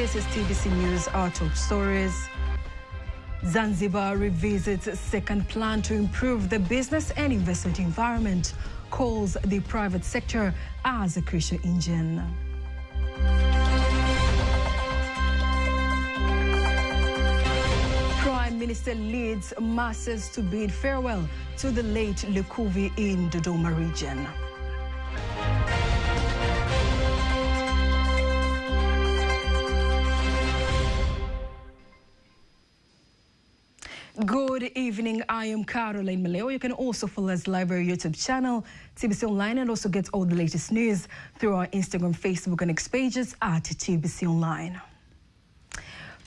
This is TBC News, our top stories. Zanzibar revisits second plan to improve the business and investment environment, calls the private sector as a crucial engine. Prime Minister leads masses to bid farewell to the late Lukuvi in Dodoma region. Good evening, I am Caroline Maleo. You can also follow us live on our YouTube channel, TBC Online, and also get all the latest news through our Instagram, Facebook, and X pages at TBC Online.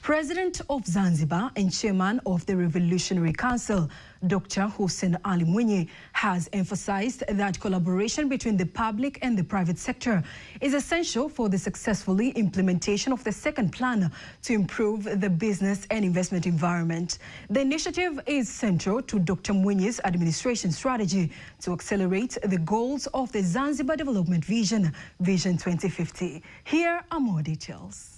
President of Zanzibar and Chairman of the Revolutionary Council, Dr. Hussein Ali Mwinyi, has emphasized that collaboration between the public and the private sector is essential for the successful implementation of the second plan to improve the business and investment environment. The initiative is central to Dr. Mwinyi's administration strategy to accelerate the goals of the Zanzibar Development Vision, Vision 2050. Here are more details.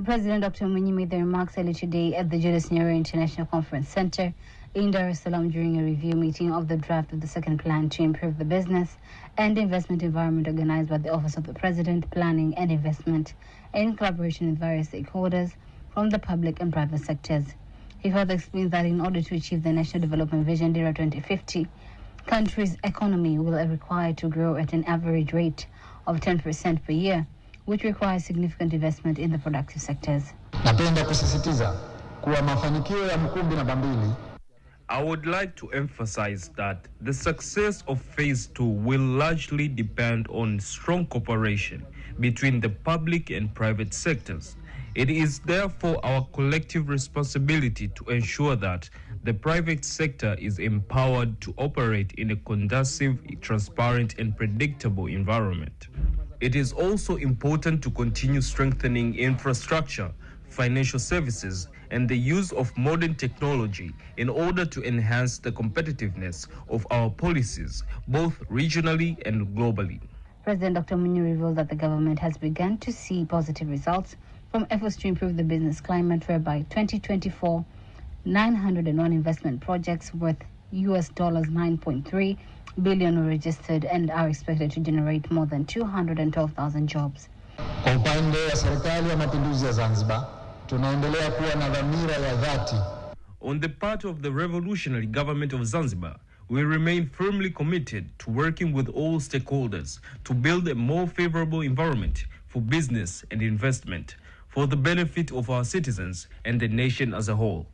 President Dr. Mwinyi made the remarks earlier today at the Julius Nyerere International Conference Center in Dar es Salaam during a review meeting of the draft of the second plan to improve the business and investment environment organized by the Office of the President, Planning and Investment in collaboration with various stakeholders from the public and private sectors. He further explained that in order to achieve the National Development Vision DERA 2050, country's economy will require to grow at an average rate of 10% per year, which requires significant investment in the productive sectors. I would like to emphasize that the success of Phase 2 will largely depend on strong cooperation between the public and private sectors. It is therefore our collective responsibility to ensure that the private sector is empowered to operate in a conducive, transparent, and predictable environment. It is also important to continue strengthening infrastructure, financial services, and the use of modern technology in order to enhance the competitiveness of our policies, both regionally and globally. President Dr. Mwinyi revealed that the government has begun to see positive results from efforts to improve the business climate, whereby 2024, 901 investment projects worth US $9.3 billion were registered and are expected to generate more than 212,000 jobs. Kwa upande wa serikali ya mapinduzi ya Zanzibar, tunaendelea kuwa na dhamira ya dhati. On the part of the Revolutionary Government of Zanzibar, we remain firmly committed to working with all stakeholders to build a more favorable environment for business and investment for the benefit of our citizens and the nation as a whole.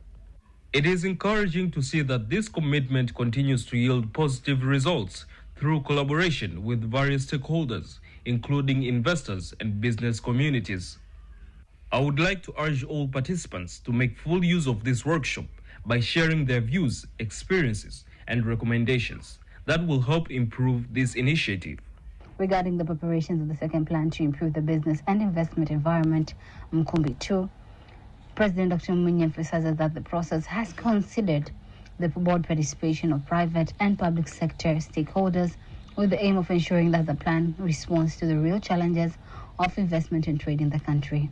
It is encouraging to see that this commitment continues to yield positive results through collaboration with various stakeholders, including investors and business communities. I would like to urge all participants to make full use of this workshop by sharing their views, experiences, and recommendations that will help improve this initiative. Regarding the preparations of the second plan to improve the business and investment environment, Mkumbi 2, President Dr. Mwinyi emphasizes that the process has considered the broad participation of private and public sector stakeholders with the aim of ensuring that the plan responds to the real challenges of investment and trade in the country.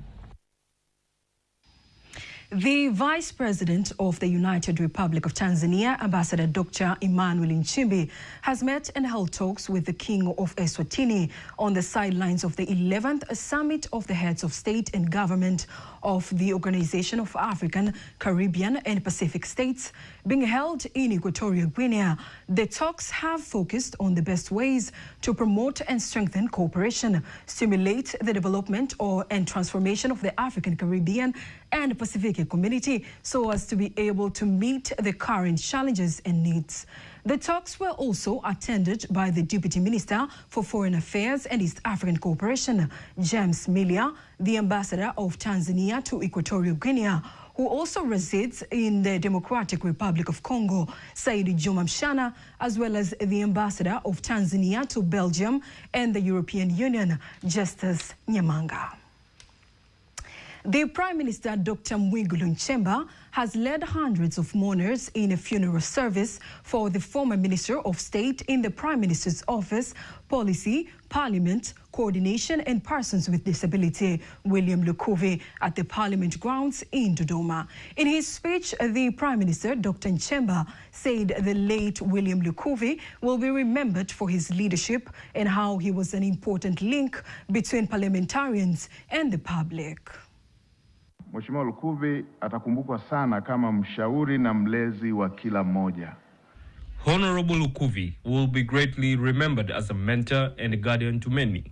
The Vice President of the United Republic of Tanzania, Ambassador Dr. Emmanuel Nchimbi, has met and held talks with the King of Eswatini on the sidelines of the 11th Summit of the Heads of State and Government of the Organization of African, Caribbean and Pacific States being held in Equatorial Guinea. The talks have focused on the best ways to promote and strengthen cooperation, stimulate the development and transformation of the African, Caribbean and Pacific community so as to be able to meet the current challenges and needs. The talks were also attended by the Deputy Minister for Foreign Affairs and East African Cooperation, James Milia, the Ambassador of Tanzania to Equatorial Guinea, who also resides in the Democratic Republic of Congo, Said Juma Mshana, as well as the Ambassador of Tanzania to Belgium and the European Union, Justus Nyamanga. The Prime Minister, Dr. Mwigulu Nchemba, has led hundreds of mourners in a funeral service for the former Minister of State in the Prime Minister's Office, Policy, Parliament, Coordination and Persons with Disability, William Lukuvi, at the Parliament grounds in Dodoma. In his speech, the Prime Minister, Dr. Nchemba, said the late William Lukuvi will be remembered for his leadership and how he was an important link between parliamentarians and the public. Mheshimiwa Lukuvi atakumbukwa sana kama mshauri na mlezi wa kila mmoja. Honorable Lukuvi will be greatly remembered as a mentor and a guardian to many.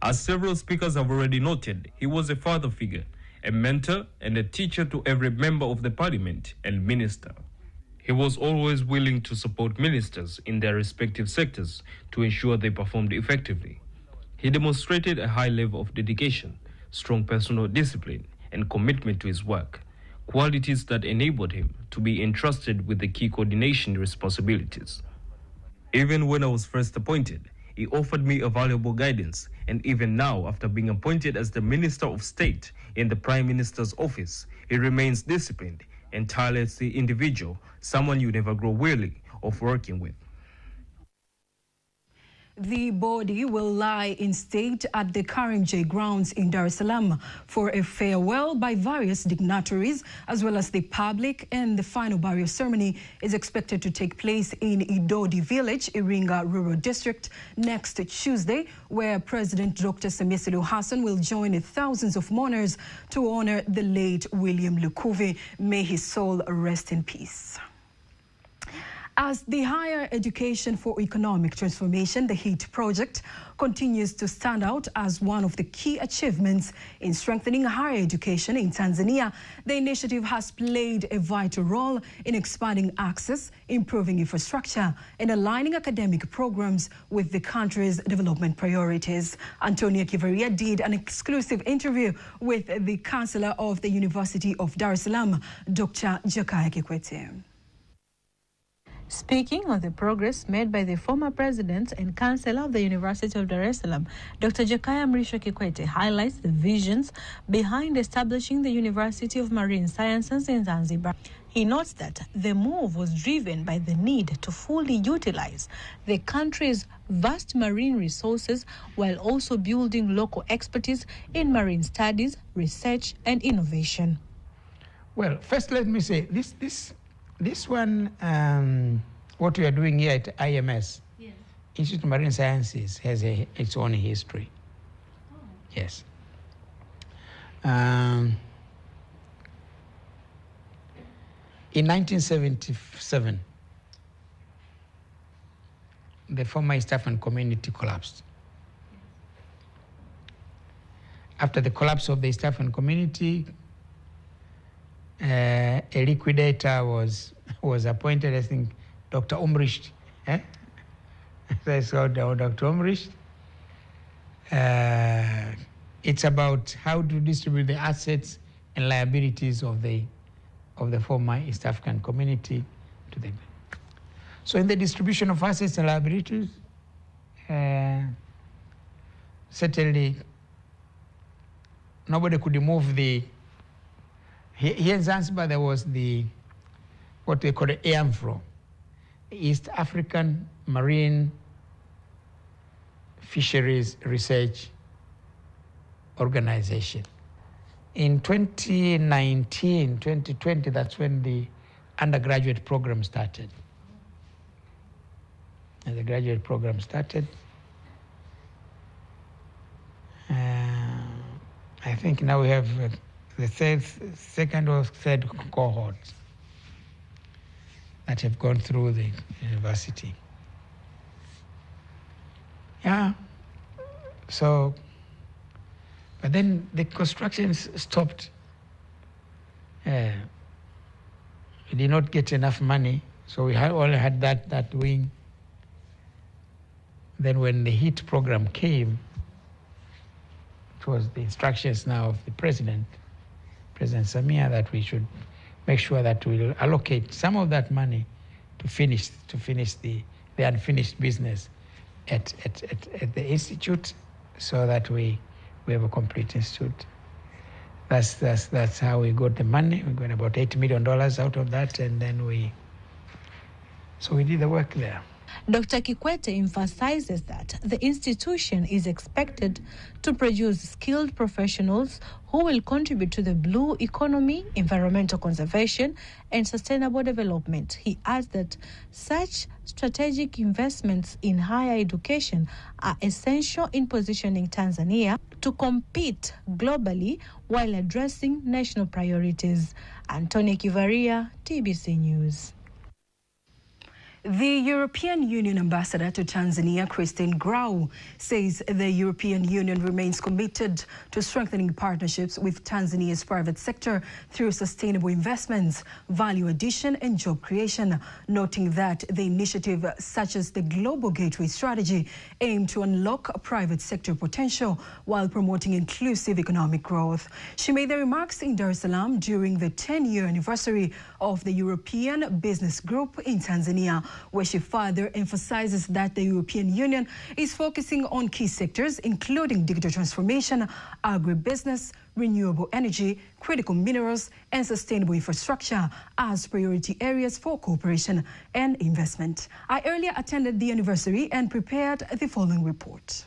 As several speakers have already noted, he was a father figure, a mentor and a teacher to every member of the parliament and minister. He was always willing to support ministers in their respective sectors to ensure they performed effectively. He demonstrated a high level of dedication, strong personal discipline, and commitment to his work, qualities that enabled him to be entrusted with the key coordination responsibilities. Even when I was first appointed, he offered me a valuable guidance, and even now, after being appointed as the Minister of State in the Prime Minister's office, he remains disciplined and tirelessly individual, someone you never grow weary of working with. The body will lie in state at the Karimjee grounds in Dar es Salaam for a farewell by various dignitaries as well as the public, and the final burial ceremony is expected to take place in Idodi Village, Iringa Rural District, next Tuesday, where President Dr. Samia Suluhu Hassan will join thousands of mourners to honor the late William Lukuvi. May his soul rest in peace. As the Higher Education for Economic Transformation, the HEAT project, continues to stand out as one of the key achievements in strengthening higher education in Tanzania, the initiative has played a vital role in expanding access, improving infrastructure, and aligning academic programs with the country's development priorities. Antonia Kivaria did an exclusive interview with the Chancellor of the University of Dar es Salaam, Dr. Jakaya Kikwete. Speaking of the progress made by the former President and Chancellor of the University of Dar es Salaam, Dr. Jakaya Mrisho Kikwete highlights the visions behind establishing the University of Marine Sciences in Zanzibar. He notes that the move was driven by the need to fully utilize the country's vast marine resources while also building local expertise in marine studies, research, and innovation. Well, first let me say, this one, what we are doing here at IMS, yes, Institute of Marine Sciences, has its own history. Oh. Yes. In 1977, the former East African community collapsed. After the collapse of the East African community, a liquidator was appointed, I think, Dr. Umricht. That's called Dr. Umricht. It's about how to distribute the assets and liabilities of the former East African community to them. So in the distribution of assets and liabilities, certainly nobody could remove the. Here in Zanzibar, there was what they call the EAMFRO, East African Marine Fisheries Research Organization. In 2019, 2020, that's when the undergraduate program started. And the graduate program started. I think now we have the second or third cohorts that have gone through the university. Yeah, so, but then the construction stopped. We did not get enough money, so we only had that wing. Then when the HEAT program came, it was the instructions now of the President Samia, that we should make sure that we'll allocate some of that money to finish the unfinished business at the institute, so that we have a complete institute. That's how we got the money. We got about $8 million out of that, and then we did the work there. Dr. Kikwete emphasizes that the institution is expected to produce skilled professionals who will contribute to the blue economy, environmental conservation, and sustainable development. He adds that such strategic investments in higher education are essential in positioning Tanzania to compete globally while addressing national priorities. Antonio Kivaria, TBC News. The European Union ambassador to Tanzania, Christine Grau, says the European Union remains committed to strengthening partnerships with Tanzania's private sector through sustainable investments, value addition and job creation, noting that the initiative such as the Global Gateway Strategy aim to unlock private sector potential while promoting inclusive economic growth. She made the remarks in Dar es Salaam during the 10-year anniversary of the European Business Group in Tanzania, where she further emphasizes that the European Union is focusing on key sectors including digital transformation, agribusiness, renewable energy, critical minerals, and sustainable infrastructure as priority areas for cooperation and investment. I earlier attended the anniversary and prepared the following report.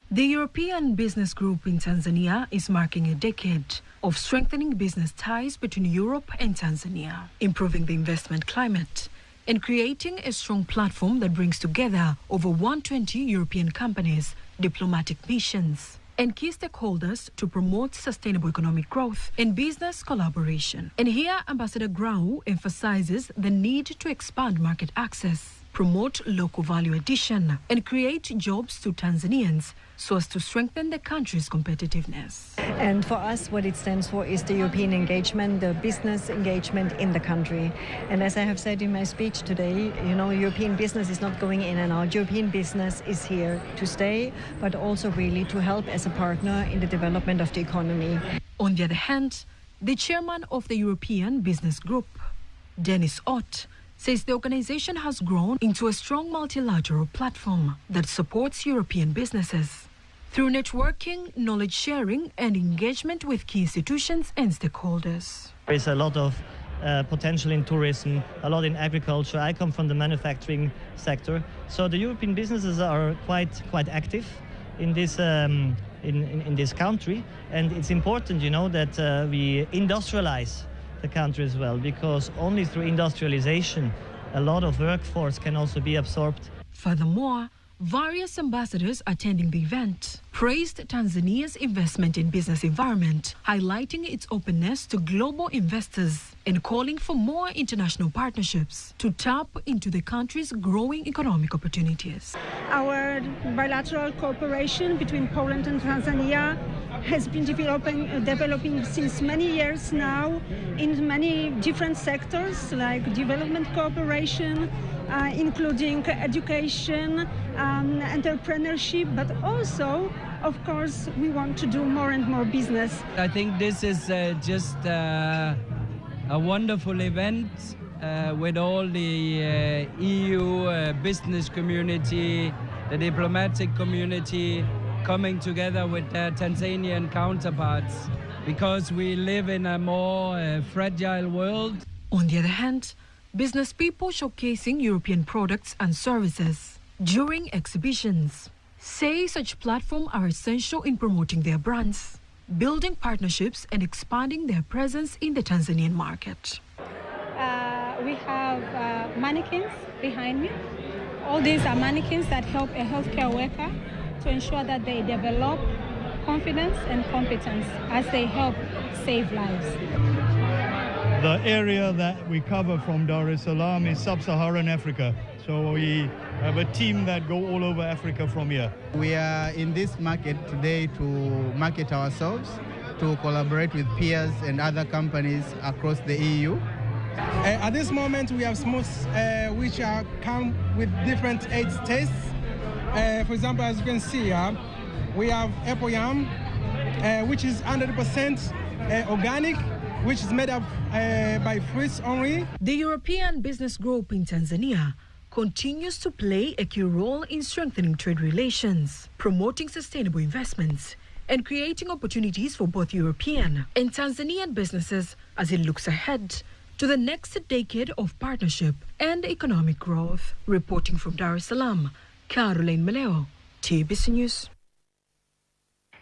The European Business Group in Tanzania is marking a decade of strengthening business ties between Europe and Tanzania, improving the investment climate, and creating a strong platform that brings together over 120 European companies, diplomatic missions, and key stakeholders to promote sustainable economic growth and business collaboration. And here, Ambassador Grau emphasizes the need to expand market access, promote local value addition, and create jobs to Tanzanians so as to strengthen the country's competitiveness. And for us, what it stands for is the European engagement, the business engagement in the country. And as I have said in my speech today, European business is not going in and out. European business is here to stay, but also really to help as a partner in the development of the economy. On the other hand, the chairman of the European Business Group, Dennis Ott, says the organization has grown into a strong multilateral platform that supports European businesses through networking, knowledge sharing, and engagement with key institutions and stakeholders. There is a lot of potential in tourism, a lot in agriculture. I come from the manufacturing sector, so the European businesses are quite active in this in this country, and it's important, that we industrialize the country as well, because only through industrialization a lot of workforce can also be absorbed. Furthermore, various ambassadors attending the event praised Tanzania's investment in business environment, highlighting its openness to global investors and calling for more international partnerships to tap into the country's growing economic opportunities. Our bilateral cooperation between Poland and Tanzania has been developing since many years now in many different sectors like development cooperation, including education, entrepreneurship, but also, of course, we want to do more and more business. I think this is just a wonderful event with all the EU business community, the diplomatic community coming together with their Tanzanian counterparts, because we live in a more fragile world. On the other hand, business people showcasing European products and services during exhibitions say such platforms are essential in promoting their brands, building partnerships and expanding their presence in the Tanzanian market. We have mannequins behind me. All these are mannequins that help a healthcare worker to ensure that they develop confidence and competence as they help save lives. The area that we cover from Dar es Salaam is sub-Saharan Africa. So we have a team that go all over Africa from here. We are in this market today to market ourselves, to collaborate with peers and other companies across the EU. At this moment, we have smooths which come with different age tastes. For example, as you can see here, we have apple yam, which is 100% organic, which is made up by fruits only. The European Business Group in Tanzania continues to play a key role in strengthening trade relations, promoting sustainable investments, and creating opportunities for both European and Tanzanian businesses as it looks ahead to the next decade of partnership and economic growth. Reporting from Dar es Salaam, Caroline Meleo, TBC News.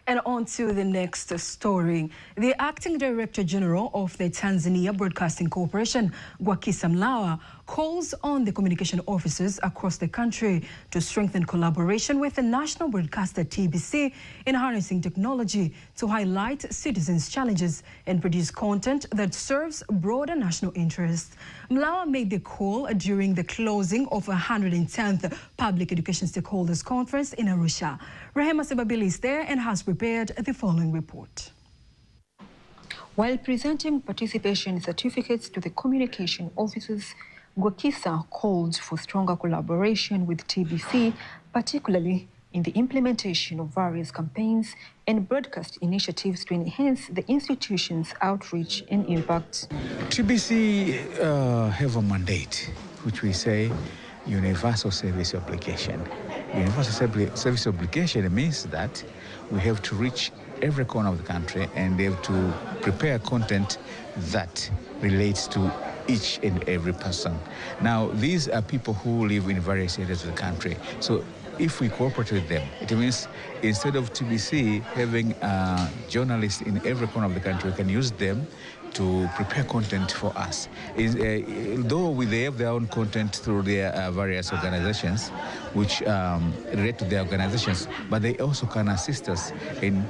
And on to the next story. The Acting Director General of the Tanzania Broadcasting Corporation, Gwakisa Mlawa, calls on the communication officers across the country to strengthen collaboration with the national broadcaster TBC in harnessing technology to highlight citizens' challenges and produce content that serves broader national interests. Mlawa made the call during the closing of a 110th Public Education Stakeholders Conference in Arusha. Rehema Sebabili is there and has prepared the following report. While presenting participation certificates to the communication officers, Gwakisa called for stronger collaboration with TBC, particularly in the implementation of various campaigns and broadcast initiatives to enhance the institution's outreach and impact. TBC have a mandate, which we say universal service obligation. Universal service obligation means that we have to reach every corner of the country and they have to prepare content that relates to each and every person. Now, these are people who live in various areas of the country. So if we cooperate with them, it means instead of TBC having journalists in every corner of the country, we can use them to prepare content for us. Though they have their own content through their various organizations, which relate to their organizations, but they also can assist us in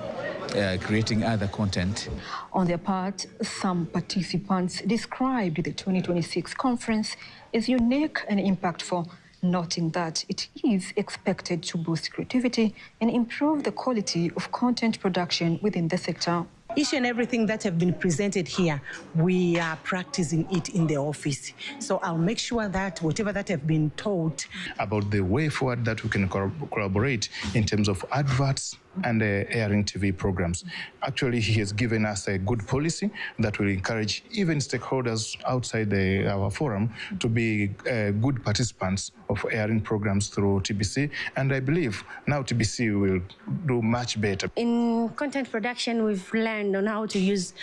creating other content. On their part, some participants described the 2026 conference as unique and impactful, noting that it is expected to boost creativity and improve the quality of content production within the sector. Each and everything that have been presented here, we are practicing it in the office. So I'll make sure that whatever that have been taught about the way forward that we can collaborate in terms of adverts and airing TV programs. Actually, he has given us a good policy that will encourage even stakeholders outside our forum to be good participants of airing programs through TBC. And I believe now TBC will do much better. In content production, we've learned on how to use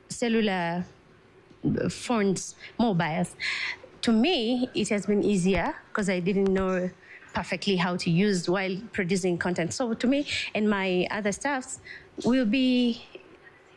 cellular phones, mobiles. To me, it has been easier because I didn't know perfectly how to use while producing content. So to me and my other staffs will be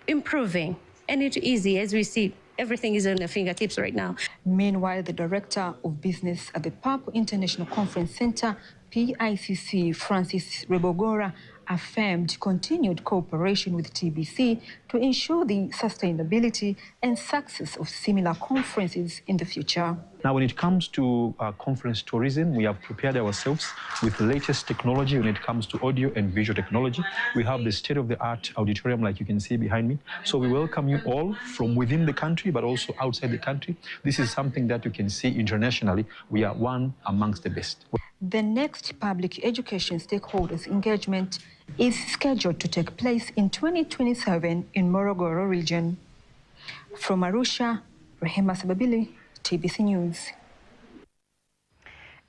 improving, and it's easy. As we see, everything is on the fingertips right now. Meanwhile, the Director of Business at the PAP International Conference Center, PICC, Francis Rebogora, affirmed continued cooperation with TBC to ensure the sustainability and success of similar conferences in the future. Now, when it comes to conference tourism, we have prepared ourselves with the latest technology when it comes to audio and visual technology. We have the state-of-the-art auditorium, like you can see behind me. So we welcome you all from within the country, but also outside the country. This is something that you can see internationally. We are one amongst the best. The next public education stakeholders engagement is scheduled to take place in 2027 in Morogoro region. From Arusha, Rehema Sebabili, TBC News.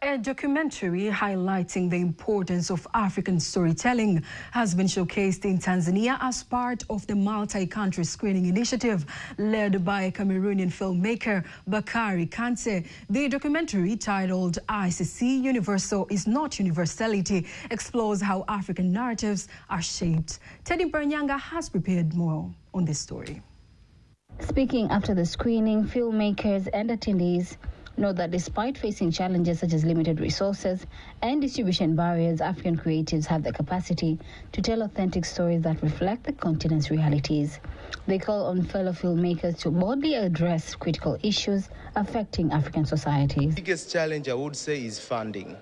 A documentary highlighting the importance of African storytelling has been showcased in Tanzania as part of the multi-country screening initiative led by Cameroonian filmmaker Bakari Kante. The documentary, titled ICC Universal is Not Universality, explores how African narratives are shaped. Teddy Bernyanga has prepared more on this story. Speaking after the screening, filmmakers and attendees note that despite facing challenges such as limited resources and distribution barriers, African creatives have the capacity to tell authentic stories that reflect the continent's realities. They call on fellow filmmakers to boldly address critical issues affecting African societies. The biggest challenge, I would say, is funding.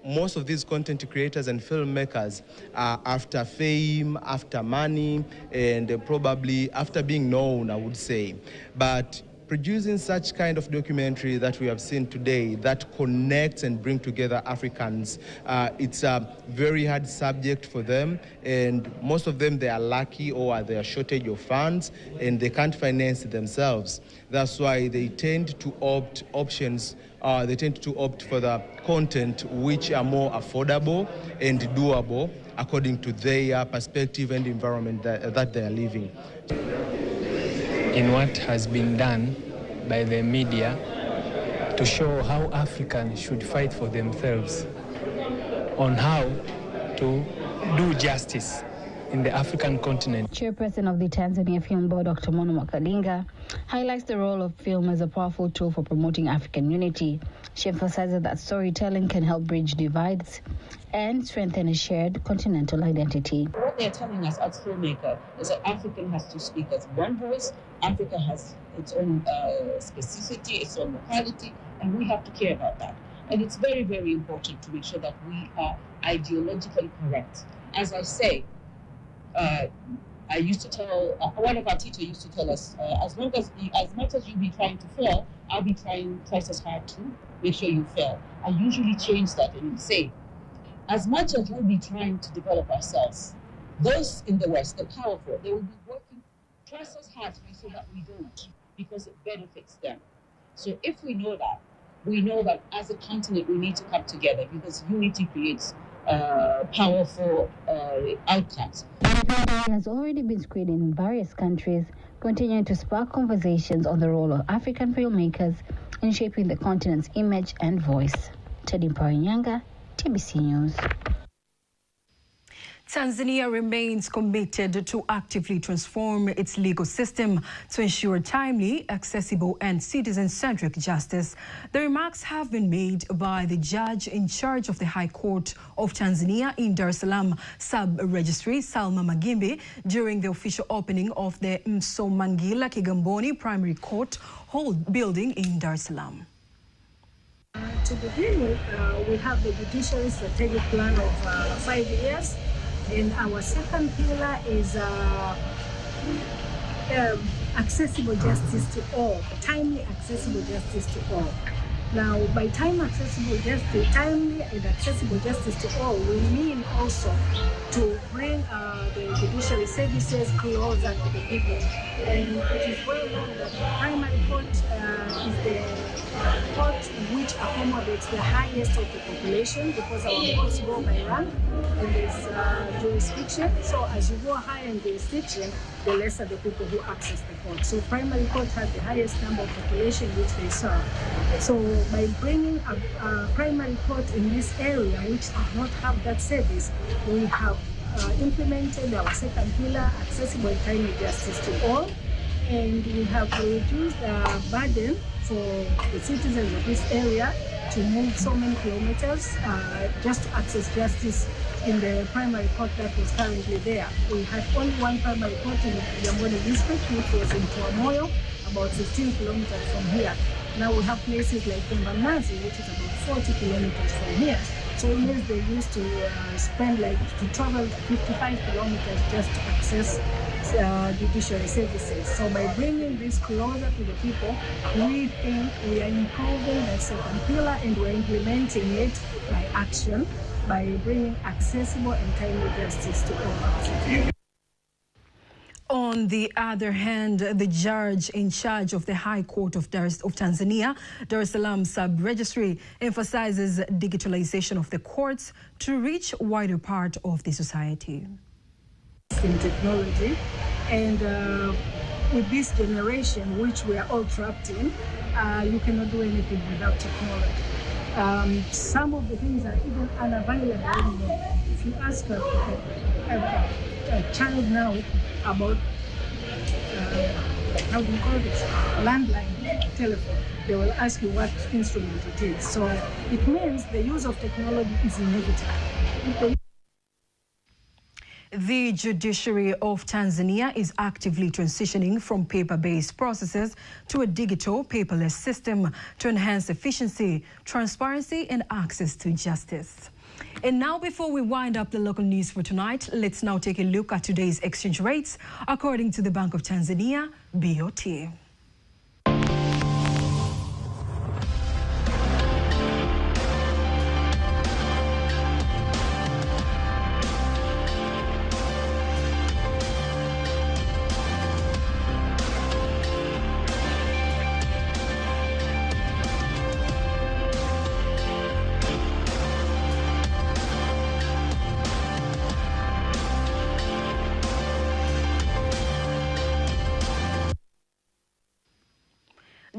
Most of these content creators and filmmakers are after fame, after money, and probably after being known, I would say. But producing such kind of documentary that we have seen today that connects and bring together Africans, it's a very hard subject for them, and most of them, they are lucky or they are shortage of funds and they can't finance it themselves. That's why they tend to opt for the content which are more affordable and doable according to their perspective and environment that they are living. In what has been done by the media to show how Africans should fight for themselves, on how to do justice in the African continent. Chairperson of the Tanzania Film Board, Dr. Mono Makalinga, highlights the role of film as a powerful tool for promoting African unity. She emphasizes that storytelling can help bridge divides and strengthen a shared continental identity. What they're telling us as filmmakers is that Africa has to speak as one voice. Africa has its own specificity, its own locality, and we have to care about that. And it's very, very important to make sure that we are ideologically correct. As I say, I used to tell, one of our teachers used to tell us, as much as you be trying to fail, I'll be trying twice as hard to make sure you fail. I usually change that and say, as much as we'll be trying to develop ourselves, those in the West, the powerful, they will be working twice as hard to make sure that we don't, because it benefits them. So if we know that as a continent we need to come together, because unity creates powerful outcomes. It has already been screened in various countries, continuing to spark conversations on the role of African filmmakers in shaping the continent's image and voice. Teddy Mparinyanga, TBC News. Tanzania remains committed to actively transform its legal system to ensure timely, accessible, and citizen-centric justice. The remarks have been made by the judge in charge of the High Court of Tanzania in Dar es Salaam Sub-Registry, Salma Magimbi, during the official opening of the Msomangila Kigamboni Primary Court building in Dar es Salaam. To begin with, we have the Judiciary Strategic Plan of 5 years. And our second pillar is accessible justice to all, timely accessible justice to all. Now, by timely and accessible justice to all, we mean also to bring the judiciary services closer to the people. And it is well known that the primary court is the court which accommodates the highest of the population, because our courts go by rank and there's jurisdiction. So as you go higher in jurisdiction, the lesser the people who access the court. So primary court has the highest number of population which they serve. So by bringing a primary court in this area which does not have that service, we have implemented our second pillar, accessible and timely justice to all. And we have reduced the burden for the citizens of this area to move so many kilometers just to access justice in the primary court that was currently there. We had only one primary court in the Kigamboni district, which was in Tuamoyo, about 15 kilometers from here. Now we have places like Mbanazi, which is about 40 kilometers from here. So it means they used to travel 55 kilometers just to access judiciary services. So by bringing this closer to the people, we think we are improving the second pillar, and we're implementing it by action, by bringing accessible and timely justice to all. On the other hand, the judge in charge of the High Court of Tanzania, Dar es Salaam Sub-Registry, emphasizes digitalization of the courts to reach a wider part of the society. In technology, and with this generation, which we are all trapped in, you cannot do anything without technology. Some of the things are even unavailable anymore. If you ask a child now about how do you call this, landline telephone, they will ask you what instrument it is. So it means the use of technology is inevitable. The judiciary of Tanzania is actively transitioning from paper-based processes to a digital, paperless system to enhance efficiency, transparency, and access to justice. And now, before we wind up the local news for tonight, let's now take a look at today's exchange rates according to the Bank of Tanzania, BOT.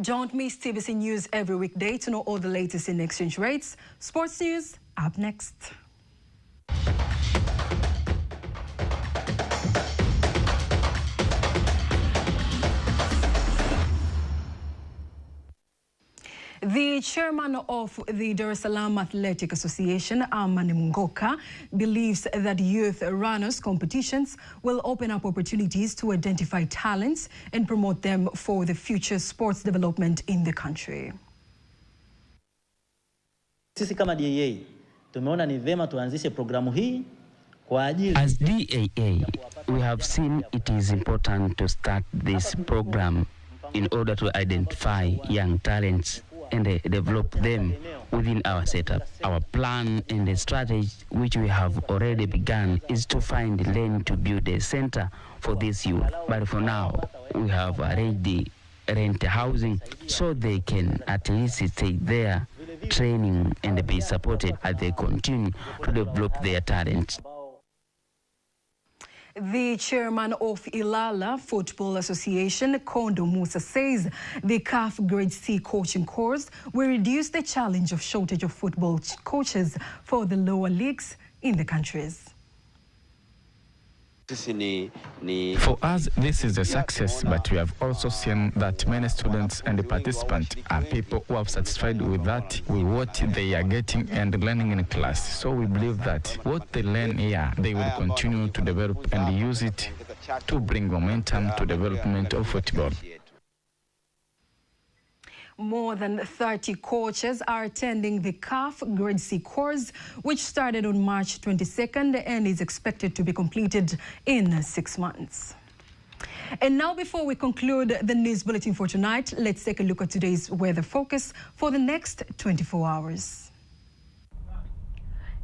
Don't miss TBC News every weekday to know all the latest in exchange rates. Sports news up next. The chairman of the Dar es Salaam Athletic Association, Amani Mungoka, believes that youth runners competitions will open up opportunities to identify talents and promote them for the future sports development in the country. Sisi kama DAA tumeona ni vema tuanzishe programu hii kwa ajili. As DAA, we have seen it is important to start this program in order to identify young talents and develop them within our setup. Our plan and the strategy which we have already begun is to find a lane to build a center for this youth. But for now, we have arranged the rent housing so they can at least stay there, training and be supported as they continue to develop their talents. The chairman of Ilala Football Association, Kondo Musa, says the CAF Grade C coaching course will reduce the challenge of shortage of football coaches for the lower leagues in the countries. For us, this is a success, but we have also seen that many students and participants are people who are satisfied with that, with what they are getting and learning in class. So we believe that what they learn here, they will continue to develop and use it to bring momentum to development of football. More than 30 coaches are attending the CAF Grade C course, which started on March 22nd and is expected to be completed in 6 months. And now, before we conclude the news bulletin for tonight, let's take a look at today's weather focus for the next 24 hours.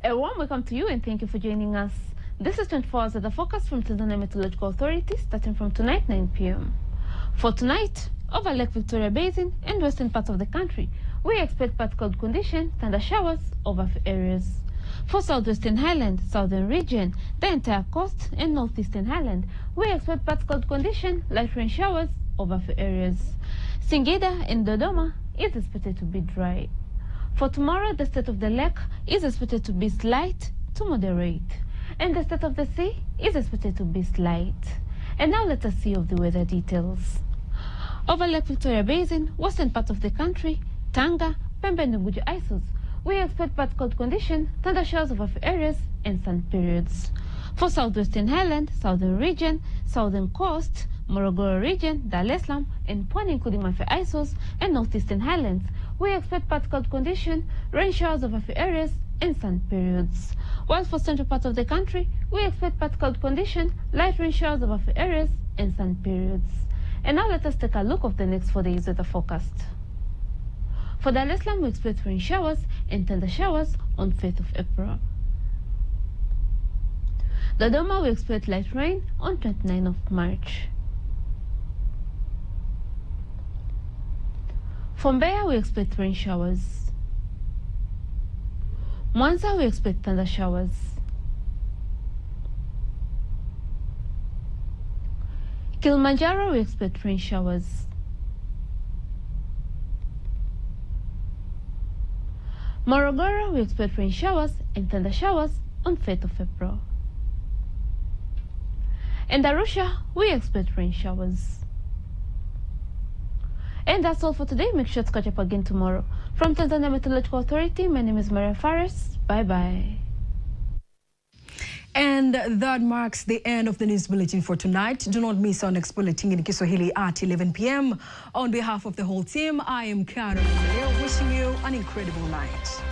A warm welcome to you and thank you for joining us. This is 24 hours weather focus from Tanzania Meteorological Authority, starting from tonight 9 p.m. For tonight, over Lake Victoria Basin and western parts of the country, we expect part cloud condition, thunder showers over few areas. For southwestern highland, southern region, the entire coast and northeastern highland, we expect part cloud condition, light rain showers over few areas. Singida and Dodoma is expected to be dry. For tomorrow, the state of the lake is expected to be slight to moderate, and the state of the sea is expected to be slight. And now let us see of the weather details. Over Lake Victoria Basin, western part of the country, Tanga, Pemba and Unguja Isles, we expect part cloud condition, thunder showers over few areas and sun periods. For southwestern highland, southern region, southern coast, Morogoro region, Dar es Salaam and Pwani including Mafia Isles and northeastern highlands, we expect part cloud condition, rain showers over few areas and sun periods. While for central parts of the country, we expect part cloud condition, light rain showers over few areas and sun periods. And now let us take a look of the next 4 days weather forecast. For Dar es Salaam, we expect rain showers and thunder showers on 5th of April. Dodoma, we expect light rain on 29th of March. For Mbeya, we expect rain showers. Mwanza, we expect thunder showers. Kilimanjaro, we expect rain showers. Morogoro, we expect rain showers and thunder showers on 5th of April. And Arusha, we expect rain showers. And that's all for today. Make sure to catch up again tomorrow. From Tanzania Meteorological Authority, my name is Maria Fares. Bye-bye. And that marks the end of the news bulletin for tonight. Do not miss our next bulletin in Kiswahili at 11 p.m. On behalf of the whole team, I am Karen, wishing you an incredible night.